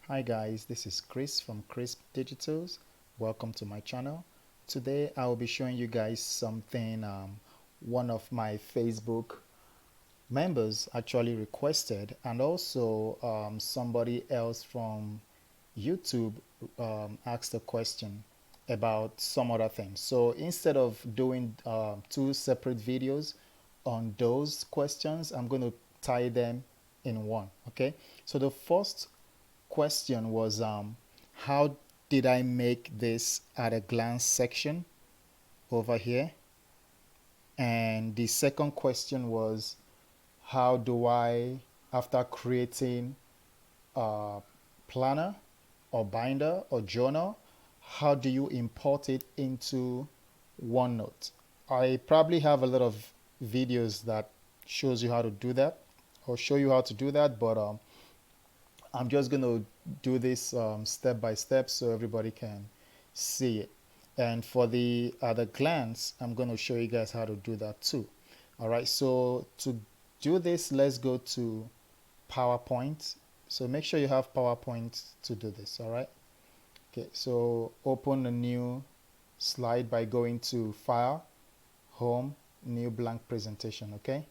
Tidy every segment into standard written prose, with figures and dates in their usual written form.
Hi guys, this is Chris from Crisp Digitals. Welcome to my channel. Today I will be showing you guys something one of my Facebook members actually requested, and also somebody else from YouTube asked a question about some other things. So instead of doing two separate videos on those questions, I'm going to tie them in one. Okay, so the first question was how did I make this at a glance section over here? And the second question was how do I, after creating a planner or binder or journal, how do you import it into OneNote? I probably have a lot of videos that shows you how to do that or show you how to do that, but I'm just going to do this step by step so everybody can see it. And for the other glance, I'm going to show you guys how to do that too. All right, so to do this, let's go to PowerPoint. So make sure you have PowerPoint to do this, all right? Okay, so open a new slide by going to File, Home, New Blank Presentation, okay?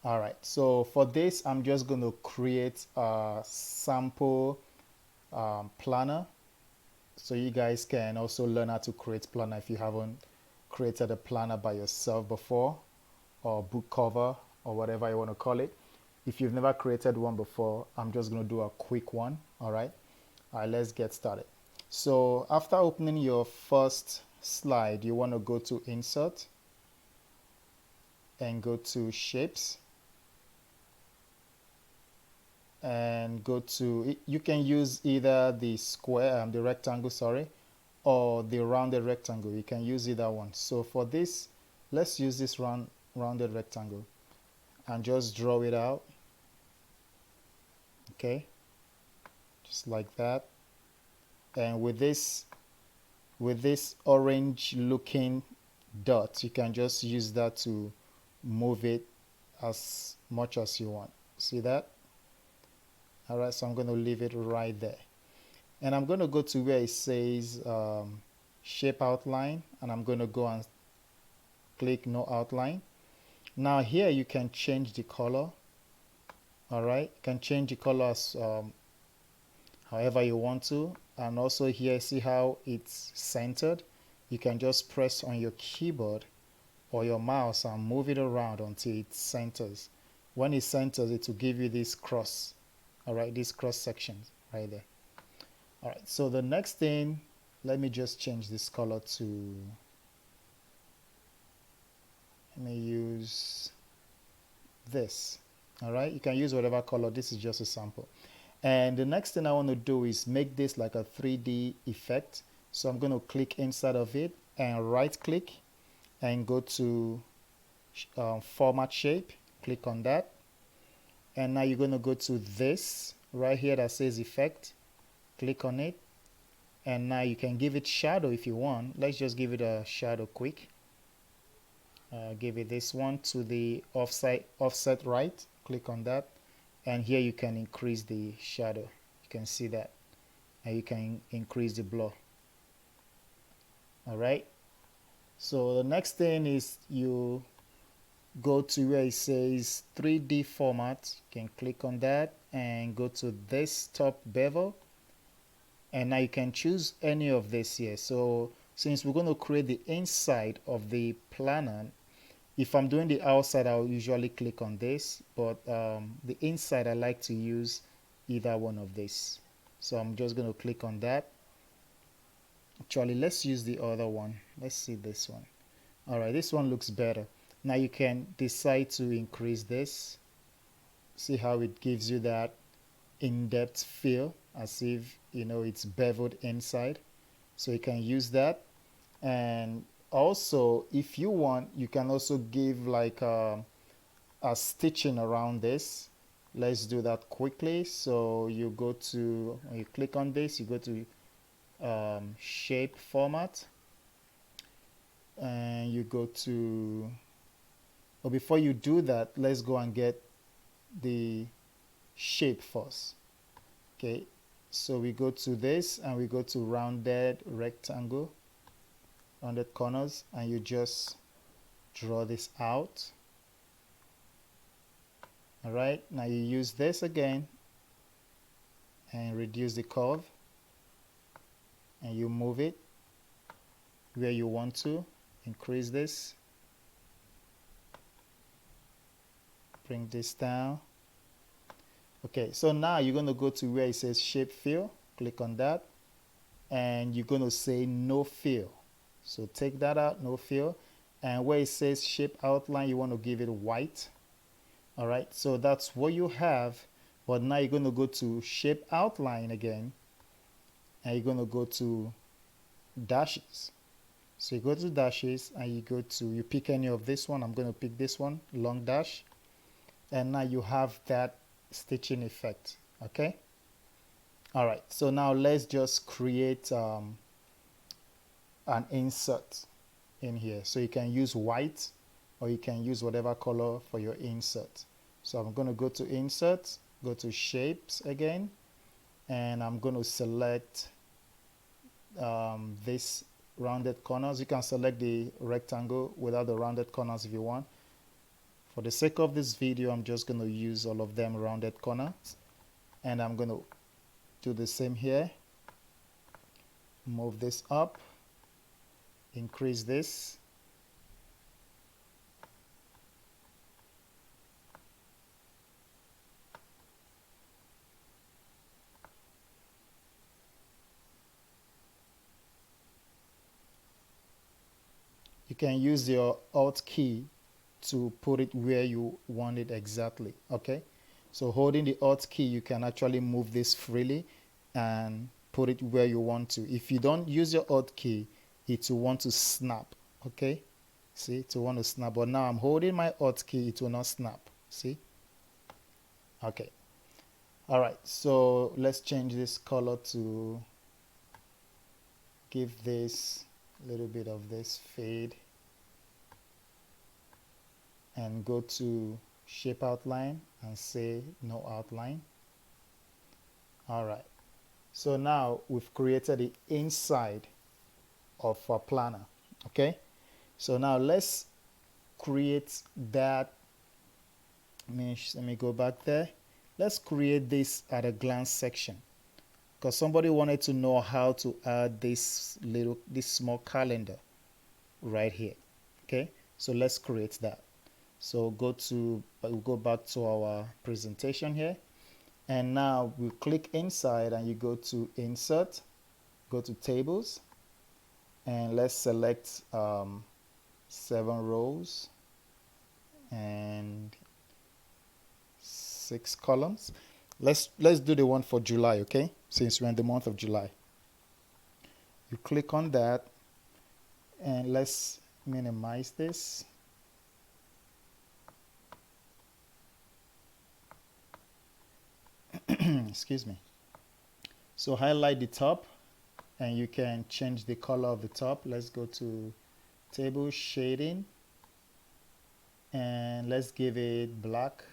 All right, so for this, I'm just going to create a sample planner so you guys can also learn how to create planner if you haven't created a planner by yourself before, or book cover, or whatever you want to call it. If you've never created one before, I'm just going to do a quick one. All right, let's get started. So after opening your first slide, you want to go to Insert and go to Shapes and go to, you can use either the square, the rectangle, sorry, or the rounded rectangle. You can use either one. So for this, let's use this rounded rectangle and just draw it out. Okay, just like that. And with this orange looking dot, you can just use that to move it as much as you want. See that? All right, so I'm going to leave it right there. And I'm going to go to where it says shape outline, and I'm going to go and click no outline. Now here you can change the color. All right, you can change the colors however you want to. And also here, see how it's centered? You can just press on your keyboard or your mouse and move it around until it centers. When it centers, it will give you this cross. All right, these cross sections right there. All right, so the next thing, let me just change this color to, let me use this. All right, you can use whatever color. This is just a sample. And the next thing I want to do is make this like a 3D effect. So I'm going to click inside of it and right click and go to format shape. Click on that. And now you're going to go to this right here that says effect. Click on it. And now you can give it shadow if you want. Let's just give it a shadow quick. Give it this one to the offset right. Click on that. And here you can increase the shadow. You can see that. And you can increase the blur. All right. So the next thing is you go to where it says 3D format. You can click on that and go to this top bevel. And now you can choose any of this here. So since we're going to create the inside of the planner, if I'm doing the outside, I'll usually click on this, but the inside, I like to use either one of these. So I'm just going to click on that. Actually, let's use the other one. Let's see this one. All right, this one looks better. Now you can decide to increase this. See how it gives you that in-depth feel, as if, you know, it's beveled inside. So you can use that. And also, if you want, you can also give like a stitching around this. Let's do that quickly. So you go to, when you click on this, you go to shape format, and you go to, but before you do that, let's go and get the shape first. Okay, so we go to this and we go to rounded rectangle, rounded corners, and you just draw this out. All right, now you use this again and reduce the curve, and you move it where you want to. Increase this, bring this down. Okay, so now you're going to go to where it says shape fill, click on that, and you're going to say no fill. So take that out, no fill, and where it says shape outline, you want to give it white. All right, so that's what you have, but now you're going to go to shape outline again, and you're going to go to dashes. So you go to dashes and you pick any of this one. I'm going to pick this one, long dash, and now you have that stitching effect. Okay, all right, so now let's just create an insert in here. So you can use white or you can use whatever color for your insert. So I'm going to go to insert, go to shapes again, and I'm going to select this rounded corners. You can select the rectangle without the rounded corners if you want. For the sake of this video, I'm just going to use all of them rounded corners, and I'm going to do the same here. Move this up, increase this, you can use your Alt key to put it where you want it exactly. Okay, so holding the Alt key, you can actually move this freely and put it where you want to. If you don't use your Alt key, it will want to snap. Okay, see, it will want to snap, but now I'm holding my Alt key, it will not snap. See? Okay, all right, so let's change this color to give this a little bit of this fade, and go to shape outline and say no outline. All right, so now we've created the inside of our planner. Okay, so now let's create that. Let me go back there. Let's create this at a glance section, because somebody wanted to know how to add this small calendar right here. Okay, so let's create that. So we'll go back to our presentation here, and now we click inside and you go to insert, go to tables, and let's select 7 rows and 6 columns. Let's do the one for July, okay? Since we're in the month of July. You click on that, and let's minimize this. Excuse me. So highlight the top, and you can change the color of the top. Let's go to table shading, and let's give it black.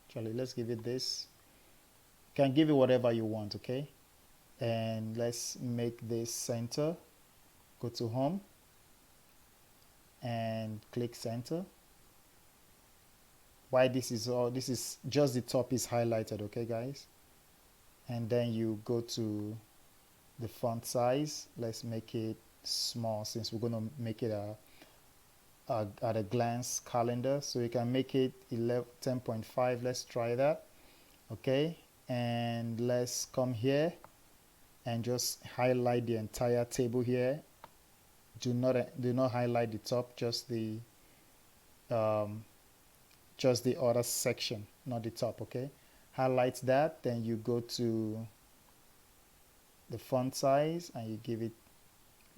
Actually, let's give it this. You can give it whatever you want, okay? And let's make this center. Go to home and click center. Why this is just the top is highlighted, okay guys? And then you go to the font size. Let's make it small, since we're going to make it at a glance calendar. So you can make it 10.5. Let's try that. Okay, and let's come here and just highlight the entire table here. Do not highlight the top, just the other section, not the top. Okay, highlight that, then you go to the font size and you give it,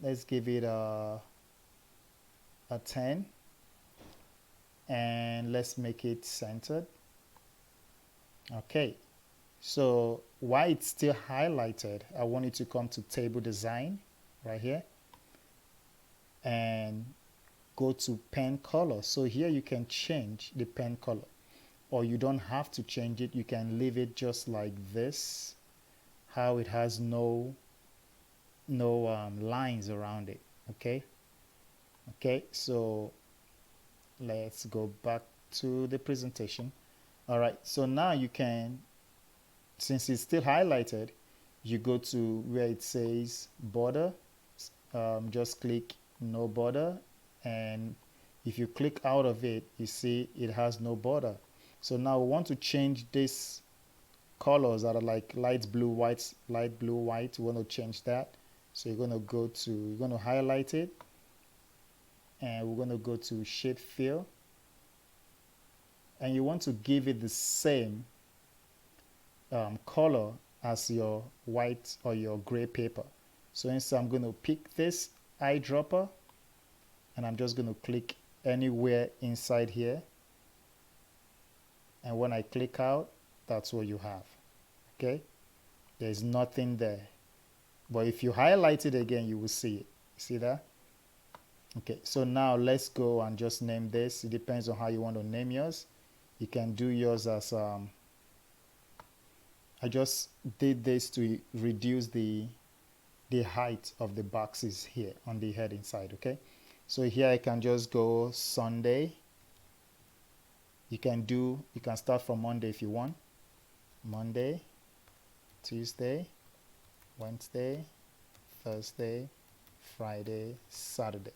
let's give it a 10, and let's make it centered. Okay, so while it's still highlighted, I want you to come to table design right here and go to pen color. So here you can change the pen color, or you don't have to change it. You can leave it just like this. how it has no lines around it. Okay, so let's go back to the presentation. All right, so now you can, since it's still highlighted, you go to where it says border, just click no border, and if you click out of it, you see it has no border. So now we want to change this colors that are like light blue, white, light blue, white. We want to change that. So you're going to go to, you're going to highlight it, and we're going to go to shape fill, and you want to give it the same color as your white or your gray paper. So instead, I'm going to pick this eyedropper, and I'm just going to click anywhere inside here, and when I click out, that's what you have. Okay, there's nothing there, but if you highlight it again, you will see it. See that? Okay, so now let's go and just name this. It depends on how you want to name yours. You can do yours as I just did this to reduce the height of the boxes here on the head inside. Okay, so here I can just go Sunday. You can start from Monday if you want. Monday, Tuesday, Wednesday, Thursday, Friday, Saturday.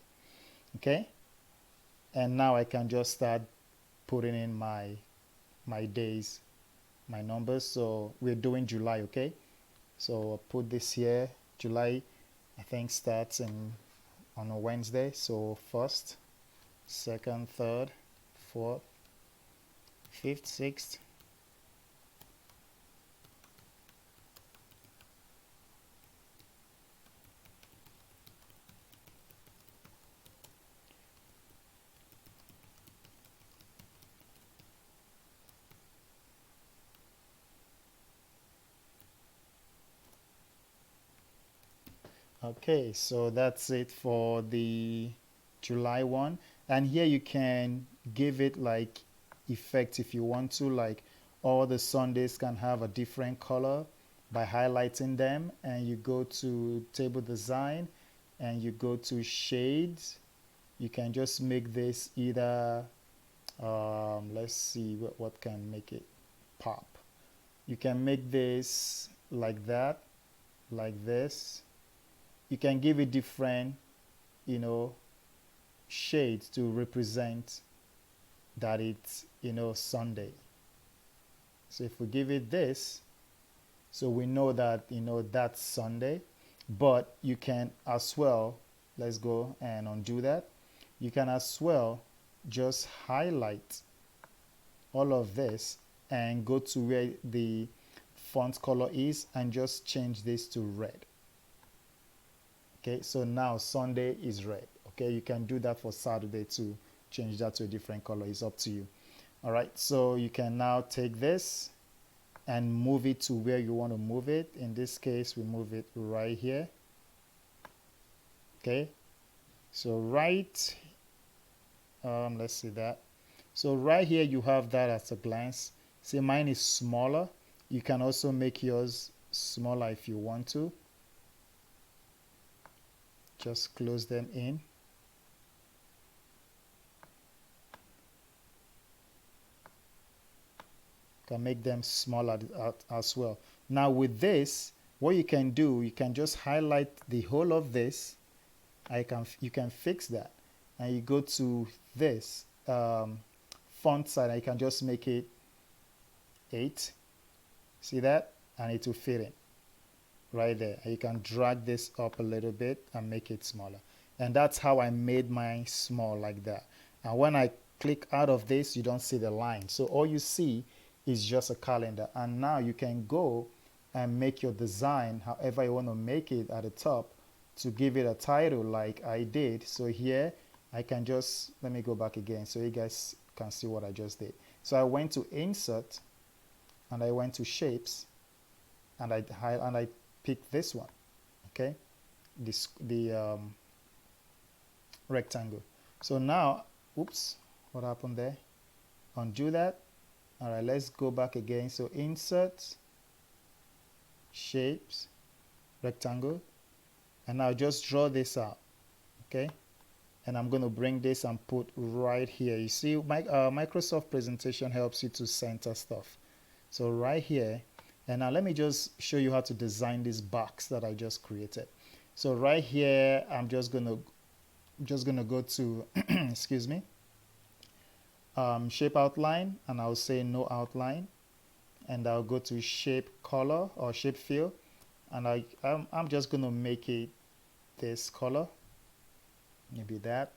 Okay, and now I can just start putting in my days, my numbers. So we're doing July. Okay, so I'll put this here. July, I think, starts on a Wednesday. So 1st, 2nd, 3rd, 4th, 5th, 6th. Okay, so that's it for the July one. And here you can give it like effect if you want to, like all the Sundays can have a different color by highlighting them, and you go to table design and you go to shades. You can just make this either, let's see what can make it pop. You can make this like that, like this. You can give it different, shades to represent that it's, Sunday. So if we give it this, so we know that, that's Sunday. But you can as well, let's go and undo that. You can as well just highlight all of this and go to where the font color is and just change this to red. Okay, so now Sunday is red. Okay, you can do that for Saturday too. Change that to a different color. It's up to you. All right, so you can now take this and move it to where you want to move it. In this case, we move it right here. Okay, so let's see that. So right here, you have that at a glance. See, mine is smaller. You can also make yours smaller if you want to. Just close them in. Can make them smaller as well. Now with this, what you can do, you can just highlight the whole of this. You can fix that, and you go to this font size, and you can just make it 8. See that? And it will fit in right there. And you can drag this up a little bit and make it smaller. And that's how I made mine small, like that. And when I click out of this, you don't see the line. So all you see is just a calendar. And now you can go and make your design however you want to make it at the top to give it a title like I did. So here I can just, let me go back again so you guys can see what I just did. So I went to insert and I went to shapes and I picked this one. Okay, the rectangle. So now, oops, what happened there? Undo that. All right, let's go back again. So insert, shapes, rectangle, and I'll just draw this out. Okay, and I'm going to bring this and put right here. You see, Microsoft presentation helps you to center stuff. So right here, and now let me just show you how to design this box that I just created. So right here, I'm just gonna go to excuse me, shape outline, and I'll say no outline, and I'll go to shape color or shape fill, and I'm just gonna make it this color, maybe that.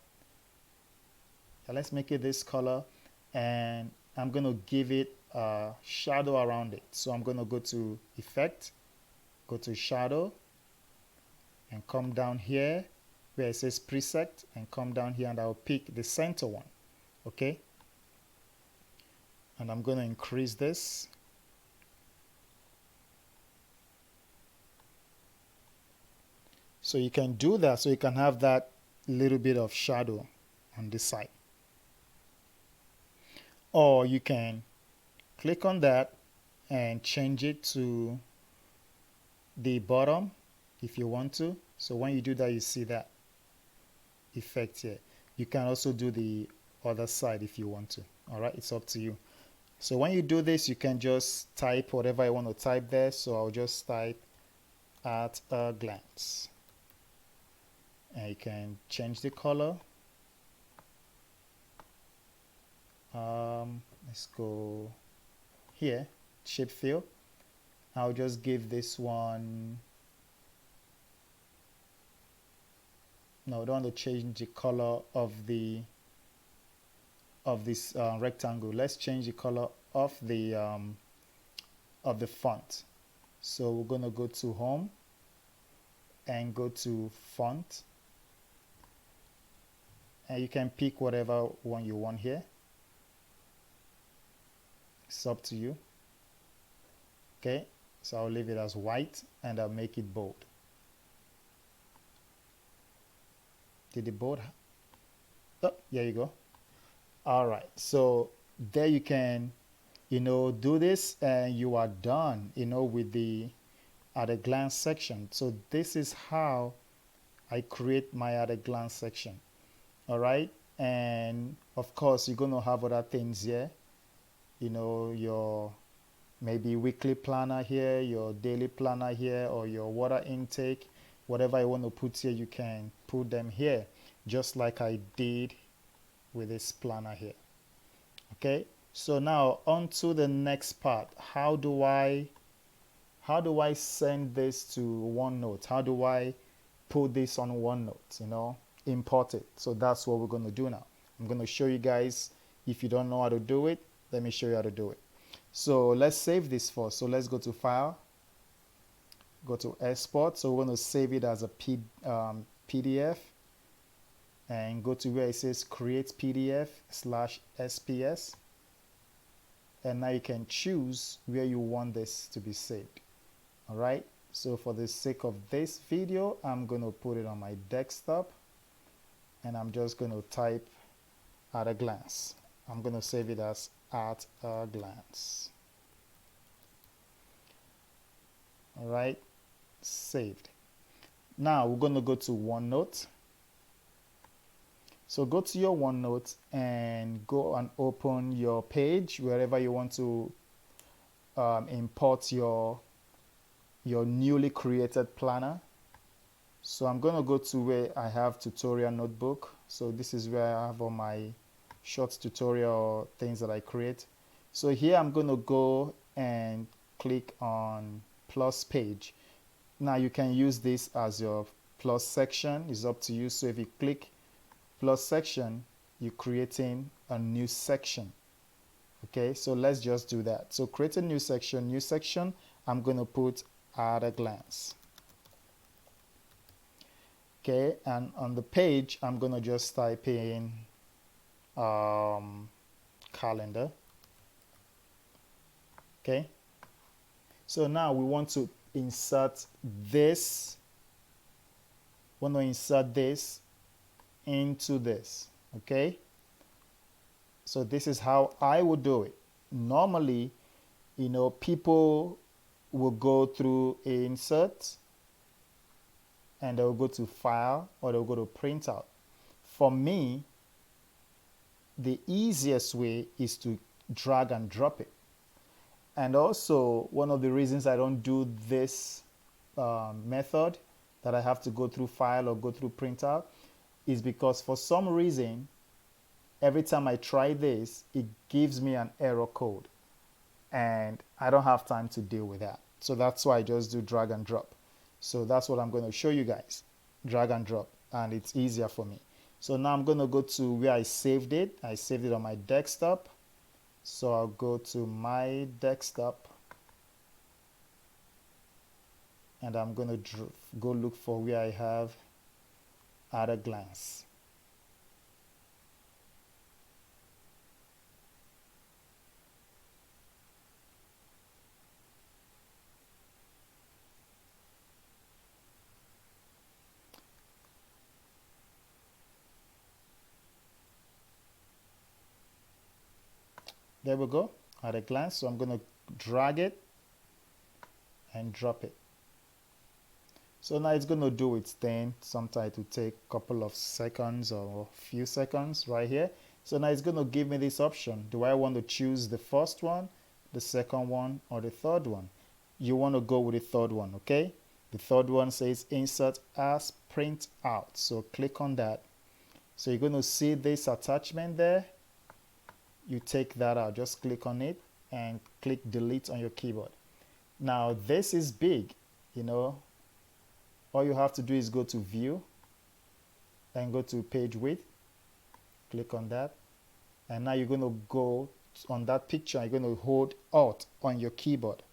Yeah, let's make it this color, and I'm gonna give it a shadow around it. So I'm gonna go to effect, go to shadow, and come down here where it says preset, and come down here, and I'll pick the center one. Okay, and I'm going to increase this. So you can do that, so you can have that little bit of shadow on this side. Or you can click on that and change it to the bottom if you want to. So when you do that, you see that effect here. You can also do the other side if you want to. All right, it's up to you. So when you do this, you can just type whatever I want to type there. So I'll just type at a glance. And you can change the color. Let's go here, shape fill. I'll just give this one, no, I don't want to change the color of this rectangle. Let's change the color of the font. So we're going to go to home and go to font, and you can pick whatever one you want here. It's up to you. Okay, so I'll leave it as white, and I'll make it bold. Did it bold? Oh, there you go. All right, so there you can, do this, and you are done, with the at a glance section. So this is how I create my at a glance section. All right, and of course you're going to have other things here, your maybe weekly planner here, your daily planner here, or your water intake, whatever you want to put here, you can put them here, just like I did with this planner here. Okay, so now on to the next part. How do I send this to OneNote? How do I put this on OneNote, import it? So that's what we're going to do now. I'm going to show you guys. If you don't know how to do it, let me show you how to do it. So let's save this first. So let's go to File, go to Export. So we're going to save it as a PDF, and go to where it says Create PDF/SPS. And now you can choose where you want this to be saved. All right, so for the sake of this video, I'm going to put it on my desktop, and I'm just going to type at a glance. I'm going to save it as at a glance. All right, saved. Now we're going to go to OneNote. So go to your OneNote and go and open your page wherever you want to import your newly created planner. So I'm going to go to where I have tutorial notebook. So this is where I have all my short tutorial things that I create. So here I'm going to go and click on plus page. Now you can use this as your plus section. It's up to you. So if you click plus section, you're creating a new section. Okay, so let's just do that. So create a new section. I'm going to put at a glance. Okay, and on the page, I'm going to just type in calendar. Okay, so now we want to insert this. Into this. Okay, so this is how I would do it. Normally, people will go through insert, and they'll go to file, or they'll go to printout. For me, the easiest way is to drag and drop it. And also, one of the reasons I don't do this method, that I have to go through file or go through printout, is because for some reason, every time I try this, it gives me an error code, and I don't have time to deal with that. So that's why I just do drag and drop. So that's what I'm going to show you guys, drag and drop, and it's easier for me. So now I'm going to go to where I saved it. I saved it on my desktop. So I'll go to my desktop, and I'm going to go look for where I have at a glance. There we go, at a glance. So I'm going to drag it and drop it. So now it's going to do its thing. Sometimes it will take a couple of seconds or a few seconds right here. So now it's going to give me this option. Do I want to choose the first one, the second one, or the third one? You want to go with the third one, okay? The third one says insert as print out. So click on that. So you're going to see this attachment there. You take that out, just click on it and click delete on your keyboard. Now this is big, you know. All you have to do is go to view and go to page width, click on that, and now you're going to go on that picture. You're going to hold Alt on your keyboard.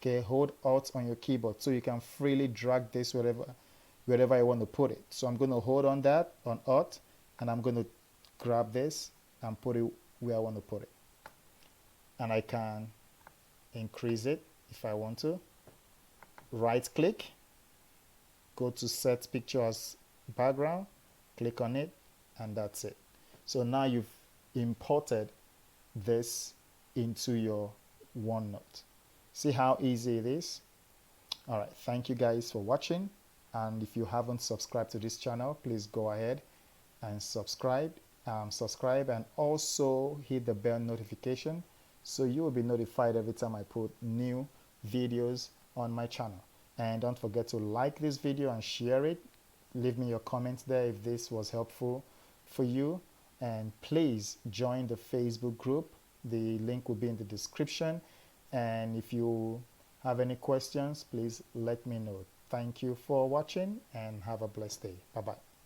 Okay, hold Alt on your keyboard so you can freely drag this wherever I want to put it. So I'm going to hold on that, on Alt, and I'm going to grab this and put it where I want to put it. And I can increase it if I want to. Right click, go to set picture as background, click on it, and that's it. So now you've imported this into your OneNote. See how easy it is? All right, thank you guys for watching. And if you haven't subscribed to this channel, please go ahead and subscribe and also hit the bell notification so you will be notified every time I put new videos on my channel. And don't forget to like this video and share it. Leave me your comments there if this was helpful for you, and please join the Facebook group. The link will be in the description, and if you have any questions, please let me know. Thank you for watching and have a blessed day. Bye bye.